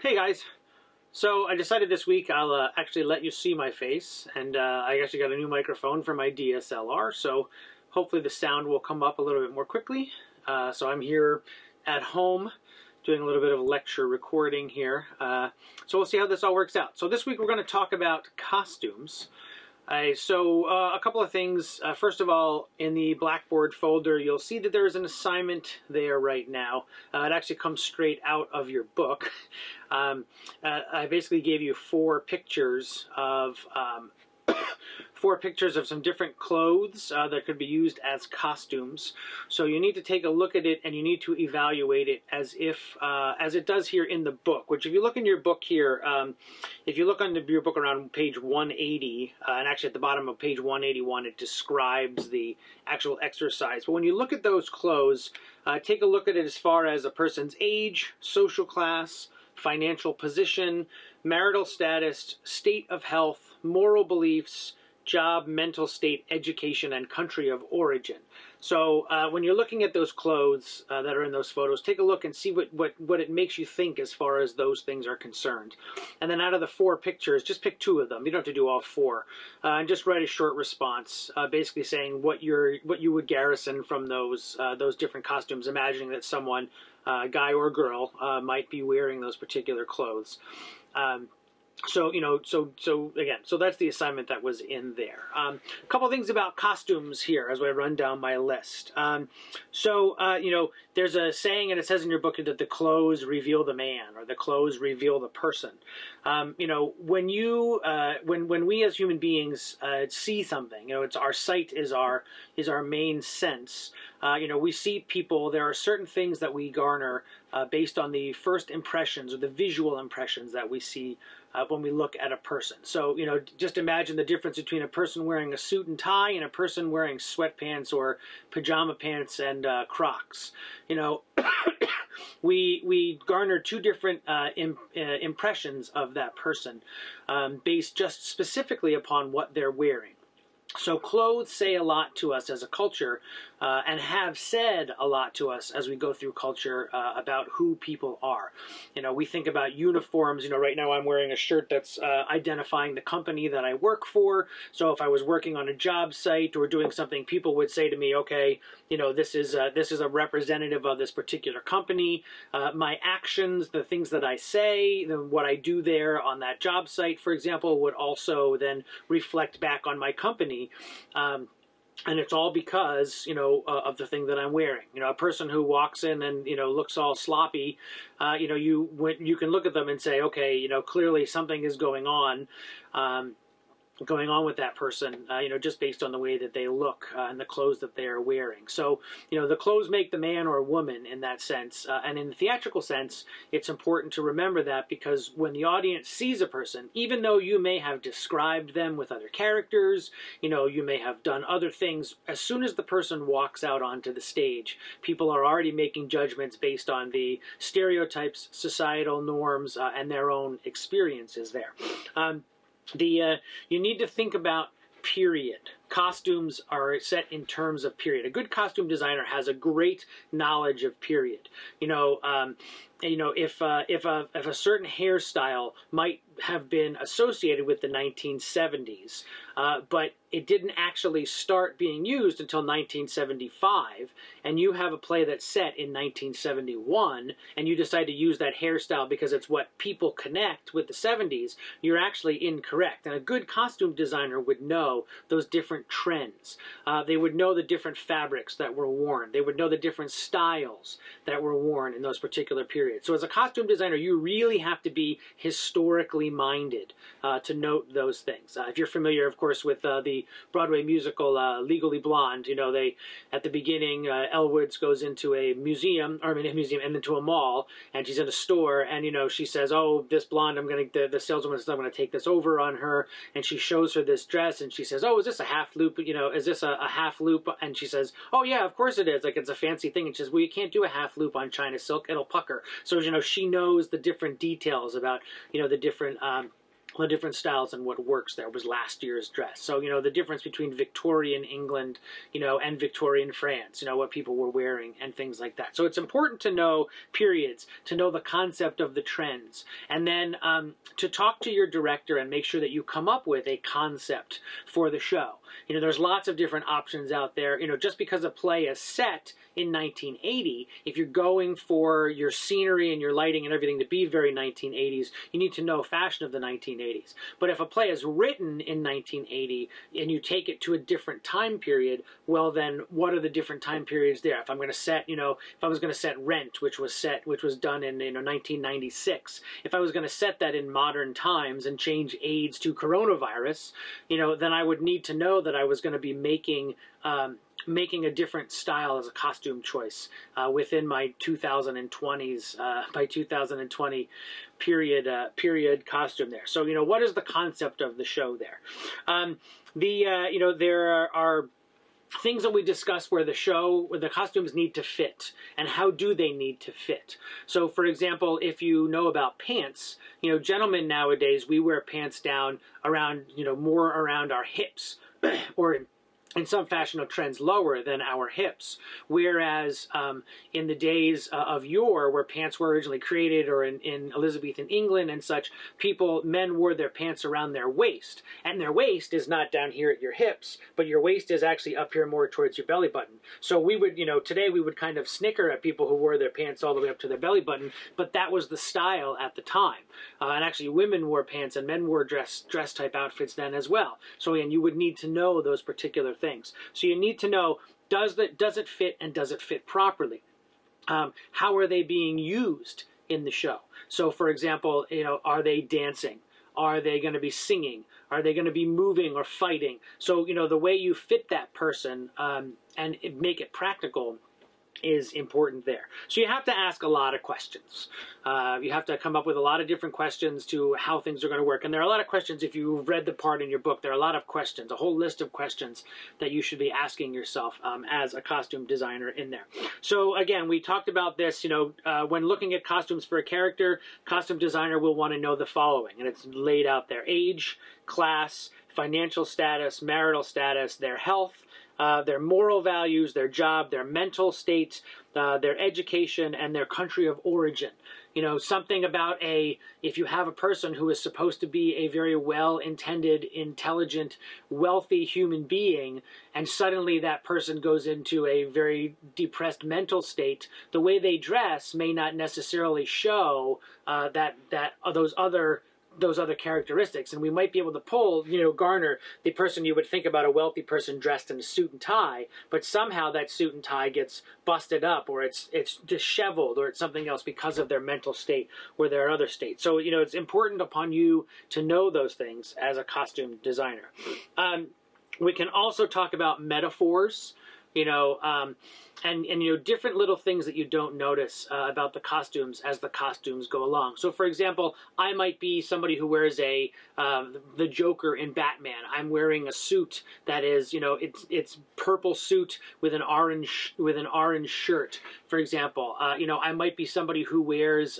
Hey guys, so I decided this week I'll actually let you see my face, and I actually got a new microphone for my DSLR, so hopefully the sound will come up a little bit more quickly. So I'm here at home doing a little bit of lecture recording here, so we'll see how this all works out. So this week we're going to talk about costumes. A couple of things. First of all, in the Blackboard folder, you'll see that there's an assignment there right now. It actually comes straight out of your book. I basically gave you four pictures of some different clothes that could be used as costumes. So you need to take a look at it and you need to evaluate it as it does here in the book. Which, if you look in your book here, if you look on your book around page 180, and actually at the bottom of page 181, it describes the actual exercise. But when you look at those clothes, take a look at it as far as a person's age, social class, financial position, marital status, state of health, moral beliefs, job, mental state, education, and country of origin. So when you're looking at those clothes that are in those photos, take a look and see what it makes you think as far as those things are concerned. And then out of the four pictures, just pick two of them. You don't have to do all four. And just write a short response, basically saying what you would garrison from those different costumes, imagining that someone, guy or girl, might be wearing those particular clothes. So that's the assignment that was in there. A couple things about costumes here as I run down my list. There's a saying, and it says in your book that the clothes reveal the man, or the clothes reveal the person. When we as human beings see something, it's our sight is our main sense. We see people. There are certain things that we garner based on the first impressions or the visual impressions that we see when we look at a person. So, just imagine the difference between a person wearing a suit and tie and a person wearing sweatpants or pajama pants and Crocs. We garner two different impressions of that person based just specifically upon what they're wearing. So clothes say a lot to us as a culture, and have said a lot to us as we go through culture about who people are. We think about uniforms. Right now I'm wearing a shirt that's identifying the company that I work for. So if I was working on a job site or doing something, people would say to me, okay, this is a representative of this particular company. My actions, the things that I say, what I do there on that job site, for example, would also then reflect back on my company. And it's all because, of the thing that I'm wearing. A person who walks in and, looks all sloppy, you can look at them and say, okay, clearly something is going on with that person, just based on the way that they look and the clothes that they are wearing. So, the clothes make the man or woman in that sense. And in the theatrical sense, it's important to remember that, because when the audience sees a person, even though you may have described them with other characters, you may have done other things, as soon as the person walks out onto the stage, people are already making judgments based on the stereotypes, societal norms, and their own experiences there. You need to think about period. Costumes are set in terms of period. A good costume designer has a great knowledge of period. If a certain hairstyle might have been associated with the 1970s, but it didn't actually start being used until 1975, and you have a play that's set in 1971, and you decide to use that hairstyle because it's what people connect with the 70s, you're actually incorrect. And a good costume designer would know those different trends. They would know the different fabrics that were worn. They would know the different styles that were worn in those particular periods. So as a costume designer, you really have to be historically minded to note those things. If you're familiar, of course, with the Broadway musical Legally Blonde, they at the beginning, Elle Woods goes into a museum, and into a mall, and she's in a store, and she says, "Oh, this blonde, the saleswoman says I'm going to take this over on her," and she shows her this dress, and she says, "Oh, is this a half loop? Is this a half loop?" And she says, "Oh yeah, of course it is. Like, it's a fancy thing." And she says, "Well, you can't do a half loop on China silk; it'll pucker." So she knows the different details about the different the different styles and what works there was last year's dress. So, the difference between Victorian England, and Victorian France, what people were wearing and things like that. So it's important to know periods, to know the concept of the trends, and then to talk to your director and make sure that you come up with a concept for the show. There's lots of different options out there. Just because a play is set in 1980, if you're going for your scenery and your lighting and everything to be very 1980s, you need to know fashion of the 1980s. But if a play is written in 1980 and you take it to a different time period, well then what are the different time periods there? If I'm going to set, if I was going to set Rent, which was done in 1996, if I was going to set that in modern times and change AIDS to coronavirus, then I would need to know that I was going to be making a different style as a costume choice within my 2020s, by 2020 period costume there. So, what is the concept of the show there? There are things that we discuss where the costumes need to fit, and how do they need to fit. So, for example, if you know about pants, gentlemen nowadays, we wear pants down around, more around our hips, or in some fashionable trends lower than our hips. Whereas in the days of yore, where pants were originally created, or in Elizabethan England and such, men wore their pants around their waist. And their waist is not down here at your hips, but your waist is actually up here more towards your belly button. So we would, today we would kind of snicker at people who wore their pants all the way up to their belly button, but that was the style at the time. And actually women wore pants and men wore dress type outfits then as well. So again, you would need to know those particular things. So you need to know, does it fit, and does it fit properly? How are they being used in the show? So for example, are they dancing? Are they going to be singing? Are they going to be moving or fighting? So, the way you fit that person and make it practical is important there. So you have to ask a lot of questions. You have to come up with a lot of different questions to how things are going to work. And there are a lot of questions, if you've read the part in your book, there are a lot of questions, a whole list of questions that you should be asking yourself as a costume designer in there. So again, we talked about this, when looking at costumes for a character, costume designer will want to know the following, and it's laid out there: age, class, financial status, marital status, their health, their moral values, their job, their mental state, their education, and their country of origin. Something about if you have a person who is supposed to be a very well-intended, intelligent, wealthy human being, and suddenly that person goes into a very depressed mental state, the way they dress may not necessarily show those other characteristics. And we might be able to pull, garner the person you would think about, a wealthy person dressed in a suit and tie, but somehow that suit and tie gets busted up, or it's disheveled, or it's something else because of their mental state or their other state. So, it's important upon you to know those things as a costume designer. We can also talk about metaphors, and different little things that you don't notice about the costumes as the costumes go along. So, for example, I might be somebody who wears the Joker in Batman. I'm wearing a suit that is, it's purple suit with an orange shirt, for example. I might be somebody who wears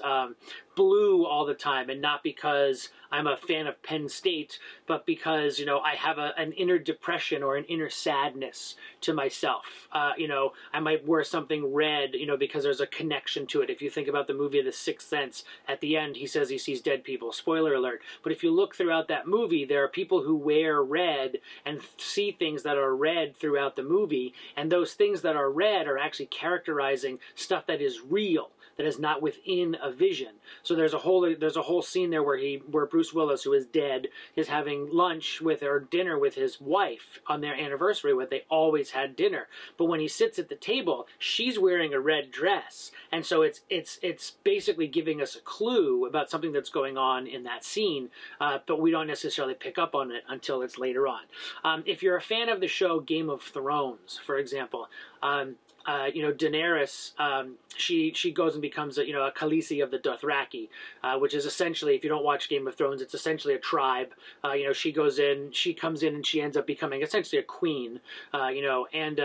blue all the time, and not because I'm a fan of Penn State, but because, I have an inner depression or an inner sadness to myself. I might wear something red, because there's a connection to it. If you think about the movie The Sixth Sense, at the end he says he sees dead people. Spoiler alert. But if you look throughout that movie, there are people who wear red and see things that are red throughout the movie, and those things that are red are actually characterizing stuff that is real, that is not within a vision. So there's a whole scene there where Bruce Willis, who is dead, is having dinner with his wife on their anniversary, where they always had dinner. But when he sits at the table, she's wearing a red dress, and so it's basically giving us a clue about something that's going on in that scene, but we don't necessarily pick up on it until it's later on. If you're a fan of the show Game of Thrones, for example, Daenerys, she goes and becomes a Khaleesi of the Dothraki, which is essentially, if you don't watch Game of Thrones, it's essentially a tribe. She comes in and she ends up becoming essentially a queen, and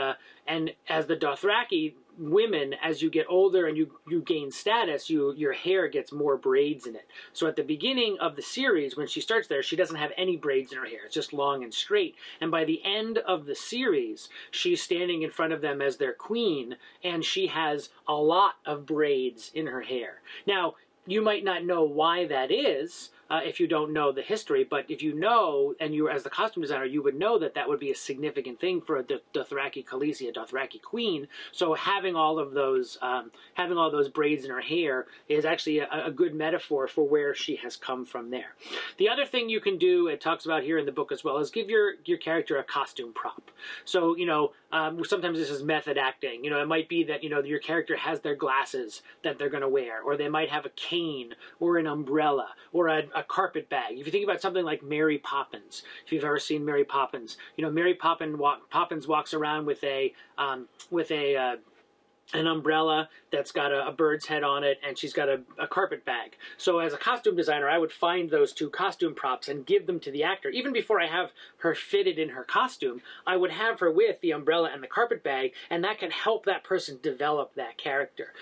as the Dothraki, women, as you get older and you gain status, your hair gets more braids in it. So at the beginning of the series, when she starts there, she doesn't have any braids in her hair. It's just long and straight. And by the end of the series, she's standing in front of them as their queen, and she has a lot of braids in her hair. Now, you might not know why that is, if you don't know the history, but if you know, and you as the costume designer, you would know that that would be a significant thing for a Dothraki Khaleesi, a Dothraki queen. So having all those braids in her hair is actually a good metaphor for where she has come from there. The other thing you can do, it talks about here in the book as well, is give your character a costume prop. So, sometimes this is method acting. It might be that, your character has their glasses that they're going to wear, or they might have a cane or an umbrella or a carpet bag. If you think about something like Mary Poppins, if you've ever seen Mary Poppins, Mary Poppins walks around with an umbrella that's got a bird's head on it, and she's got a carpet bag. So as a costume designer, I would find those two costume props and give them to the actor. Even before I have her fitted in her costume, I would have her with the umbrella and the carpet bag, and that can help that person develop that character.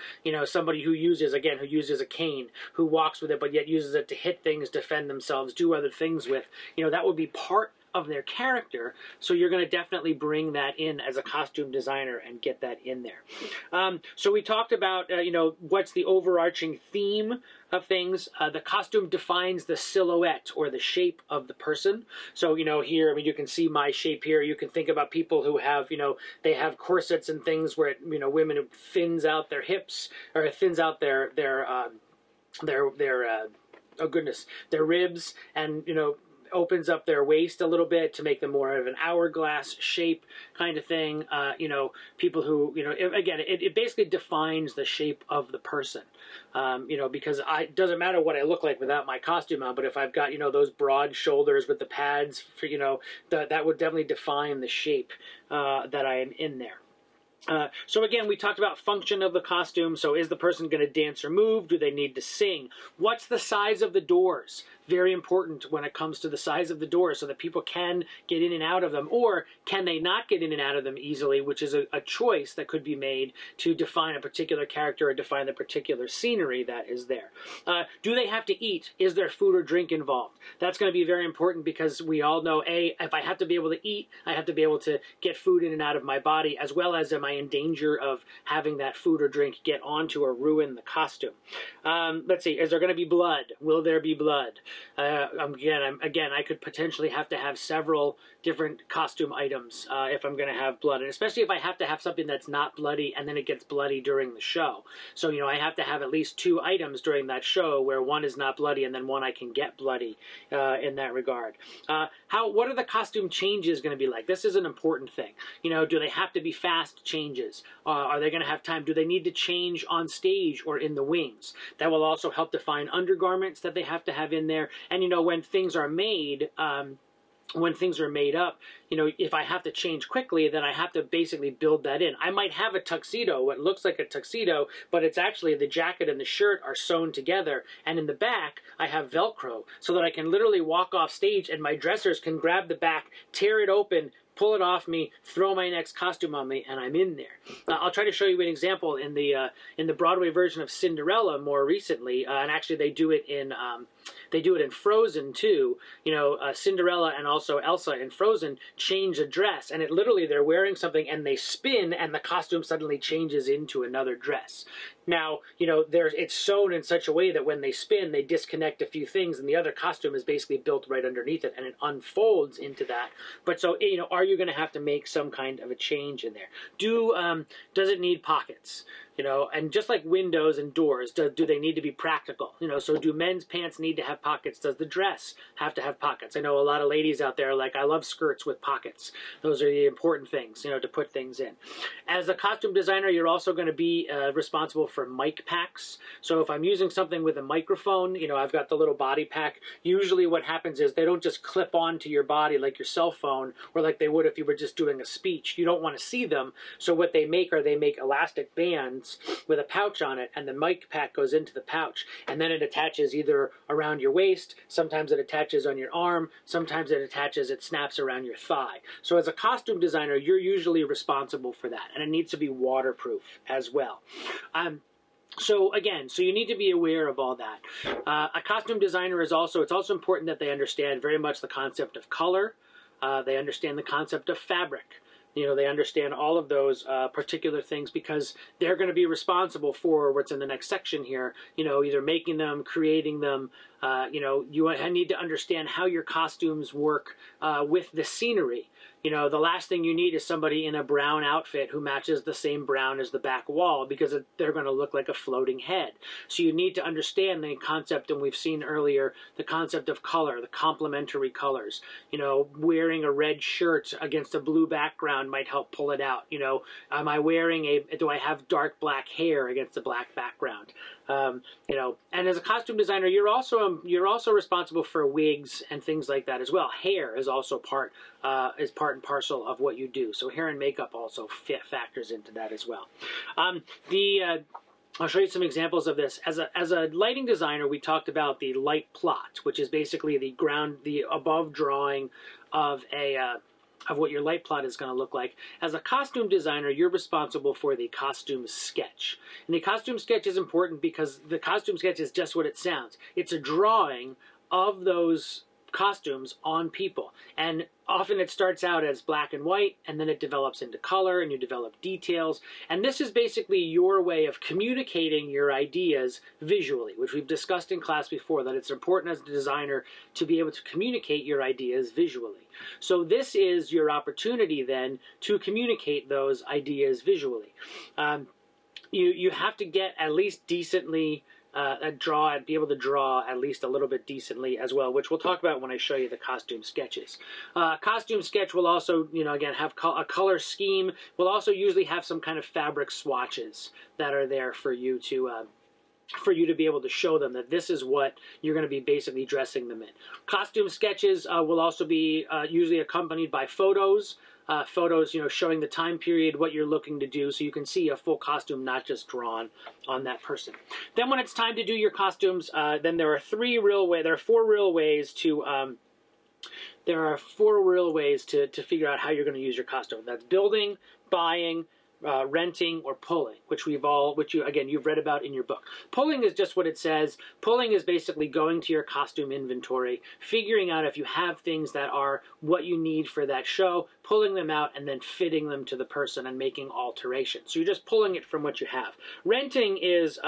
Somebody who uses a cane, who walks with it, but yet uses it to hit things, defend themselves, do other things with. That would be part of their character, so you're going to definitely bring that in as a costume designer and get that in there. So we talked about, what's the overarching theme of things. The costume defines the silhouette or the shape of the person. So, here, you can see my shape here. You can think about people who have, they have corsets and things where, women who thins out their hips or thins out their ribs, and, opens up their waist a little bit to make them more of an hourglass shape kind of thing. People who, again, it basically defines the shape of the person. Because it doesn't matter what I look like without my costume on, but if I've got, those broad shoulders with the pads, for, that would definitely define the shape that I am in there. So again, we talked about function of the costume. So is the person going to dance or move? Do they need to sing? What's the size of the doors? Very important when it comes to the size of the doors, so that people can get in and out of them, or can they not get in and out of them easily, which is a choice that could be made to define a particular character or define the particular scenery that is there. Do they have to eat? Is there food or drink involved? That's going to be very important, because we all know, if I have to be able to eat, I have to be able to get food in and out of my body, as well as am I in danger of having that food or drink get onto or ruin the costume. Let's see, is there going to be blood? Will there be blood? Again, I could potentially have to have several different costume items if I'm going to have blood, and especially if I have to have something that's not bloody and then it gets bloody during the show. So, I have to have at least 2 items during that show where one is not bloody and then one I can get bloody in that regard. What are the costume changes going to be like? This is an important thing. Do they have to be fast changes? Are they going to have time? Do they need to change on stage or in the wings? That will also help define undergarments that they have to have in there. And, when things are made, when things are made up, if I have to change quickly, then I have to basically build that in. I might have a tuxedo, what looks like a tuxedo, but it's actually the jacket and the shirt are sewn together. And in the back, I have Velcro, so that I can literally walk off stage and my dressers can grab the back, tear it open, pull it off me, throw my next costume on me, and I'm in there. I'll try to show you an example in the Broadway version of Cinderella more recently, and actually they do it in Frozen too. Cinderella and also Elsa in Frozen change a dress, and they're wearing something and they spin, and the costume suddenly changes into another dress. Now, it's sewn in such a way that when they spin, they disconnect a few things, and the other costume is basically built right underneath it, and it unfolds into that. But so, are you going to have to make some kind of a change in there? Does it need pockets? And just like windows and doors, do they need to be practical? So do men's pants need to have pockets? Does the dress have to have pockets? I know a lot of ladies out there are like, I love skirts with pockets. Those are the important things, to put things in. As a costume designer, you're also going to be responsible for mic packs. So if I'm using something with a microphone, I've got the little body pack. Usually what happens is they don't just clip onto your body like your cell phone or like they would would if you were just doing a speech. You don't want to see them. So what they make elastic bands with a pouch on it, and the mic pack goes into the pouch, and then it attaches either around your waist, sometimes it attaches on your arm, sometimes it snaps around your thigh. So as a costume designer, you're usually responsible for that, and it needs to be waterproof as well. So you need to be aware of all that. A costume designer it's also important that they understand very much the concept of color. They understand the concept of fabric. They understand all of those particular things, because they're going to be responsible for what's in the next section here. Either making them, creating them. You need to understand how your costumes work with the scenery. The last thing you need is somebody in a brown outfit who matches the same brown as the back wall, because they're going to look like a floating head. So you need to understand the concept, and we've seen earlier, the concept of color, the complementary colors. Wearing a red shirt against a blue background might help pull it out. Do I have dark black hair against a black background? And as a costume designer, you're also responsible for wigs and things like that as well. Hair is also part and parcel of what you do. So hair and makeup also factors into that as well. I'll show you some examples of this. As a lighting designer, we talked about the light plot, which is basically the above drawing of what your light plot is going to look like. As a costume designer, you're responsible for the costume sketch. And the costume sketch is important because the costume sketch is just what it sounds. It's a drawing of those costumes on people. And often it starts out as black and white, and then it develops into color, and you develop details. And this is basically your way of communicating your ideas visually, which we've discussed in class before, that it's important as a designer to be able to communicate your ideas visually. So this is your opportunity then to communicate those ideas visually. You have to get at least decently be able to draw at least a little bit decently as well, which we'll talk about when I show you the costume sketches. Costume sketch will also, again, have a color scheme. We'll also usually have some kind of fabric swatches that are there for you to be able to show them that this is what you're going to be basically dressing them in. Costume sketches will also be usually accompanied by photos. Photos, showing the time period, what you're looking to do, so you can see a full costume, not just drawn on that person. Then when it's time to do your costumes, then there are four real ways to figure out how you're going to use your costume. That's building, buying, renting, or pulling, which you've read about in your book. Pulling is just what it says. Pulling is basically going to your costume inventory, figuring out if you have things that are what you need for that show, pulling them out, and then fitting them to the person and making alterations. So you're just pulling it from what you have. Renting is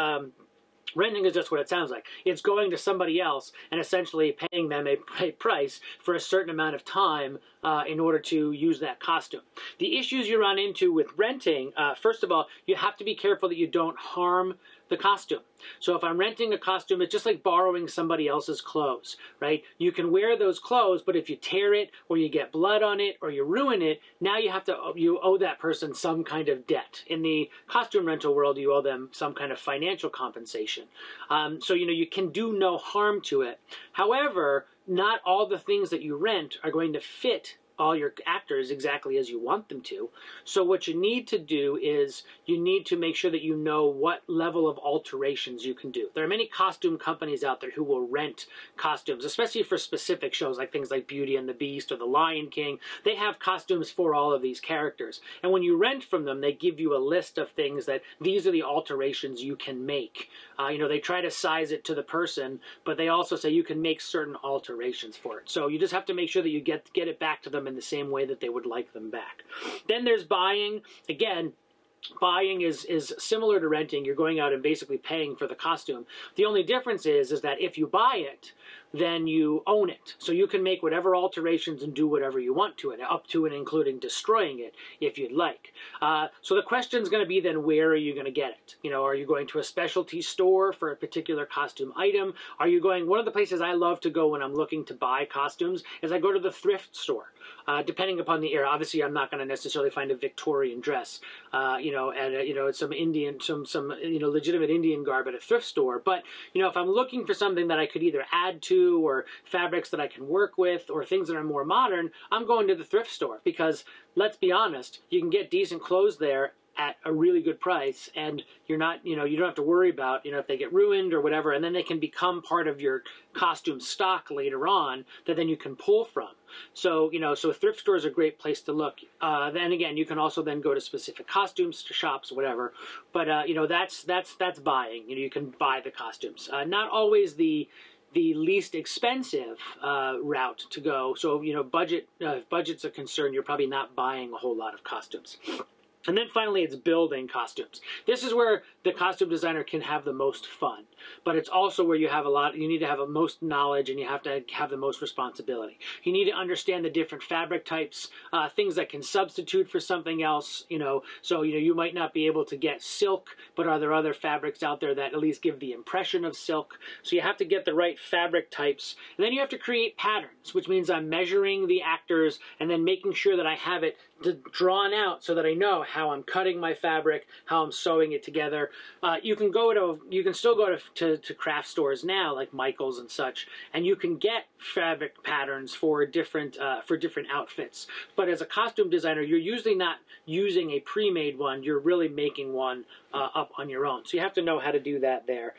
just what it sounds like. It's going to somebody else and essentially paying them a price for a certain amount of time in order to use that costume. The issues you run into with renting, first of all, you have to be careful that you don't harm the costume. So if I'm renting a costume, it's just like borrowing somebody else's clothes, right? You can wear those clothes, but if you tear it or you get blood on it or you ruin it, now you owe that person some kind of debt. In the costume rental world, you owe them some kind of financial compensation. So you can do no harm to it. However, not all the things that you rent are going to fit all your actors exactly as you want them to. So what you need to do is you need to make sure that you know what level of alterations you can do. There are many costume companies out there who will rent costumes, especially for specific shows like things like Beauty and the Beast or The Lion King. They have costumes for all of these characters. And when you rent from them, they give you a list of things that these are the alterations you can make. They try to size it to the person, but they also say you can make certain alterations for it. So you just have to make sure that you get it back to them in the same way that they would like them back. Then there's buying. Again, buying is similar to renting. You're going out and basically paying for the costume. The only difference is that if you buy it, then you own it. So you can make whatever alterations and do whatever you want to it, up to and including destroying it if you'd like. So the question's going to be then, where are you going to get it? Are you going to a specialty store for a particular costume item? One of the places I love to go when I'm looking to buy costumes is I go to the thrift store. Depending upon the era, obviously I'm not going to necessarily find a Victorian dress, and some Indian, some legitimate Indian garb at a thrift store. But if I'm looking for something that I could either add to to, or fabrics that I can work with, or things that are more modern, I'm going to the thrift store, because let's be honest, you can get decent clothes there at a really good price, and you're not, you don't have to worry about, if they get ruined or whatever, and then they can become part of your costume stock later on that then you can pull from. So, so thrift store is a great place to look. Then again, you can also then go to specific costumes shops, whatever. But, that's buying. You can buy the costumes. Not always the least expensive route to go. So, if budget's a concern, you're probably not buying a whole lot of costumes. And then finally, it's building costumes. This is where the costume designer can have the most fun, but it's also where you need to have the most knowledge, and you have to have the most responsibility. You need to understand the different fabric types, things that can substitute for something else, so, you might not be able to get silk, but are there other fabrics out there that at least give the impression of silk? So you have to get the right fabric types, and then you have to create patterns, which means I'm measuring the actors and then making sure that I have it drawn out so that I know how I'm cutting my fabric, how I'm sewing it together. You can still go to craft stores now, like Michaels and such, and you can get fabric patterns for different outfits. But as a costume designer, you're usually not using a pre-made one. You're really making one up on your own. So you have to know how to do that there.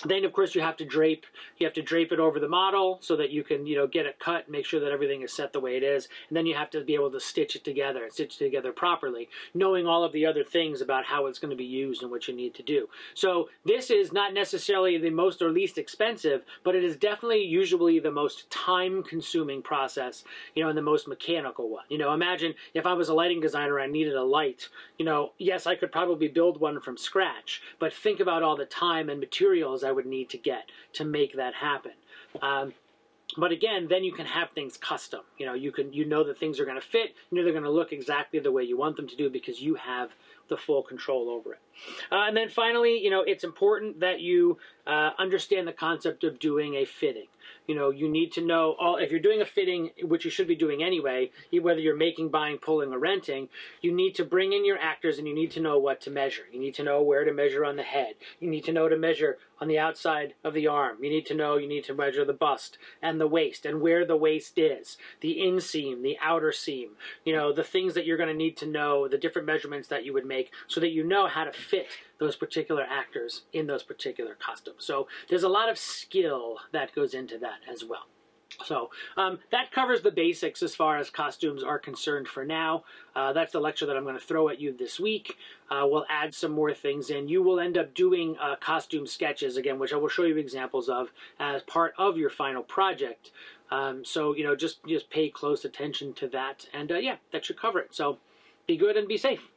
Then, of course, you have to drape it over the model so that you can, get it cut, make sure that everything is set the way it is. And then you have to be able to stitch it together properly, knowing all of the other things about how it's going to be used and what you need to do. So this is not necessarily the most or least expensive, but it is definitely usually the most time-consuming process, and the most mechanical one. Imagine if I was a lighting designer and I needed a light, yes, I could probably build one from scratch, but think about all the time and materials I would need to get to make that happen. But again, then you can have things custom. You know that things are going to fit. They're going to look exactly the way you want them to do because you have the full control over it. And then finally, it's important that you understand the concept of doing a fitting. You need to know if you're doing a fitting, which you should be doing anyway, whether you're making, buying, pulling, or renting, you need to bring in your actors and you need to know what to measure. You need to know where to measure on the head. You need to know to measure on the outside of the arm. You need to measure the bust and the waist and where the waist is, the inseam, the outer seam, the things that you're going to need to know, the different measurements that you would make so that you know how to fit those particular actors in those particular costumes. So there's a lot of skill that goes into that as well. So that covers the basics as far as costumes are concerned for now. That's the lecture that I'm going to throw at you this week. We'll add some more things in. You will end up doing costume sketches, again, which I will show you examples of as part of your final project. So, just pay close attention to that. And yeah, that should cover it. So be good and be safe.